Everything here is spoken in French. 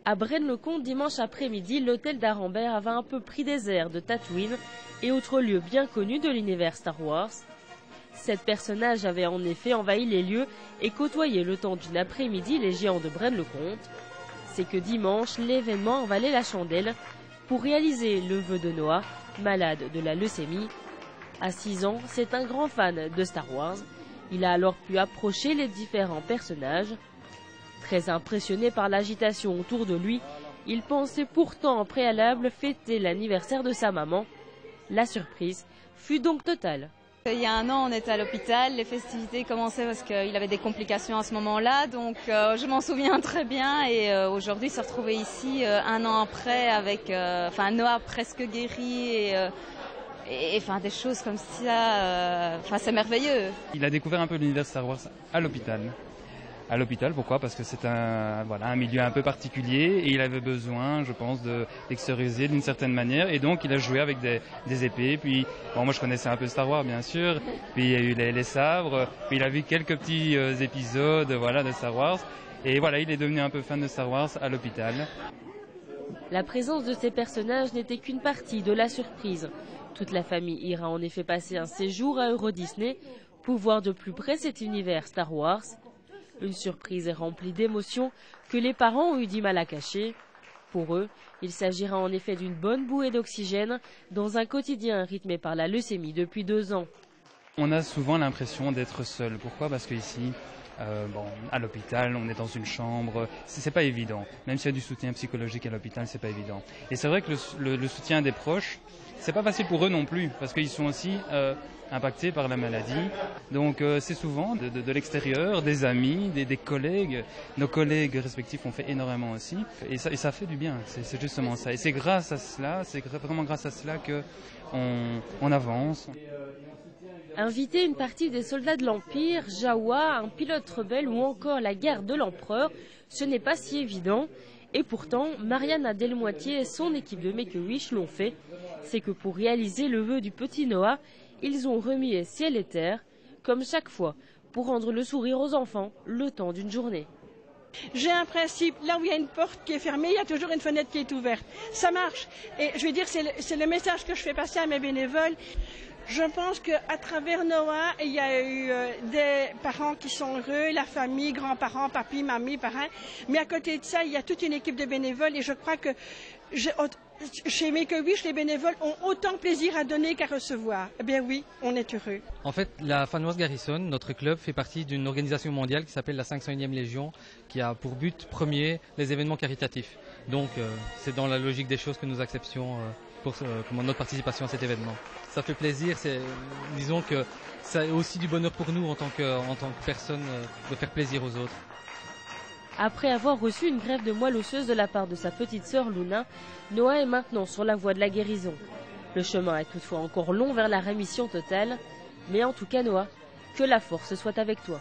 À Braine-le-Comte, dimanche après-midi, l'hôtel d'Arambert avait un peu pris des airs de Tatooine et autres lieux bien connus de l'univers Star Wars. 7 personnages avaient en effet envahi les lieux et côtoyé le temps d'une après-midi les géants de Braine-le-Comte. C'est que dimanche, l'événement en valait la chandelle pour réaliser le vœu de Noah, malade de la leucémie. À 6 ans, c'est un grand fan de Star Wars. Il a alors pu approcher les différents personnages. Très impressionné par l'agitation autour de lui, il pensait pourtant en préalable fêter l'anniversaire de sa maman. La surprise fut donc totale. Il y a un an, on était à l'hôpital, les festivités commençaient parce qu'il avait des complications à ce moment-là, donc je m'en souviens très bien et aujourd'hui se retrouver ici un an après avec Noah presque guéri et enfin des choses comme ça, c'est merveilleux. Il a découvert un peu l'univers Star Wars à l'hôpital. À l'hôpital, pourquoi? Parce que c'est un milieu un peu particulier et il avait besoin, je pense, d'extérioriser d'une certaine manière. Et donc, il a joué avec des épées. Puis, bon, moi, je connaissais un peu Star Wars, bien sûr. Puis, il y a eu les sabres. Puis, il a vu quelques petits épisodes, de Star Wars. Et voilà, il est devenu un peu fan de Star Wars à l'hôpital. La présence de ces personnages n'était qu'une partie de la surprise. Toute la famille ira en effet passer un séjour à Euro Disney pour voir de plus près cet univers Star Wars. Une surprise remplie d'émotions que les parents ont eu du mal à cacher. Pour eux, il s'agira en effet d'une bonne bouée d'oxygène dans un quotidien rythmé par la leucémie depuis 2 ans. On a souvent l'impression d'être seul. Pourquoi? Parce qu'ici, à l'hôpital, on est dans une chambre, c'est pas évident. Même s'il y a du soutien psychologique à l'hôpital, c'est pas évident. Et c'est vrai que le soutien des proches, c'est pas facile pour eux non plus, parce qu'ils sont aussi impactés par la maladie. Donc c'est souvent de l'extérieur, des amis, des collègues. Nos collègues respectifs ont fait énormément aussi, et ça fait du bien. C'est justement ça. Et c'est grâce à cela, c'est vraiment grâce à cela que on avance. Inviter une partie des soldats de l'Empire, Jawa, un pilote rebelle ou encore la garde de l'Empereur, ce n'est pas si évident. Et pourtant, Mariana Delmoitier et son équipe de Make-A-Wish l'ont fait. C'est que pour réaliser le vœu du petit Noah, ils ont remué ciel et terre, comme chaque fois, pour rendre le sourire aux enfants le temps d'une journée. J'ai un principe, là où il y a une porte qui est fermée, il y a toujours une fenêtre qui est ouverte. Ça marche. Et je veux dire, c'est le message que je fais passer à mes bénévoles. Je pense qu'à travers Noah, il y a eu des parents qui sont heureux, la famille, grands-parents, papy, mamie, parrain. Mais à côté de ça, il y a toute une équipe de bénévoles et je crois que chez Make-A-Wish, les bénévoles ont autant plaisir à donner qu'à recevoir. Eh bien oui, on est heureux. En fait, la Fan Wars Garrison, notre club, fait partie d'une organisation mondiale qui s'appelle la 501e Légion, qui a pour but premier les événements caritatifs. Donc c'est dans la logique des choses que nous acceptions pour notre participation à cet événement. Ça fait plaisir, disons que c'est aussi du bonheur pour nous en tant que personne de faire plaisir aux autres. Après avoir reçu une greffe de moelle osseuse de la part de sa petite sœur Luna, Noah est maintenant sur la voie de la guérison. Le chemin est toutefois encore long vers la rémission totale, mais en tout cas Noah, que la force soit avec toi.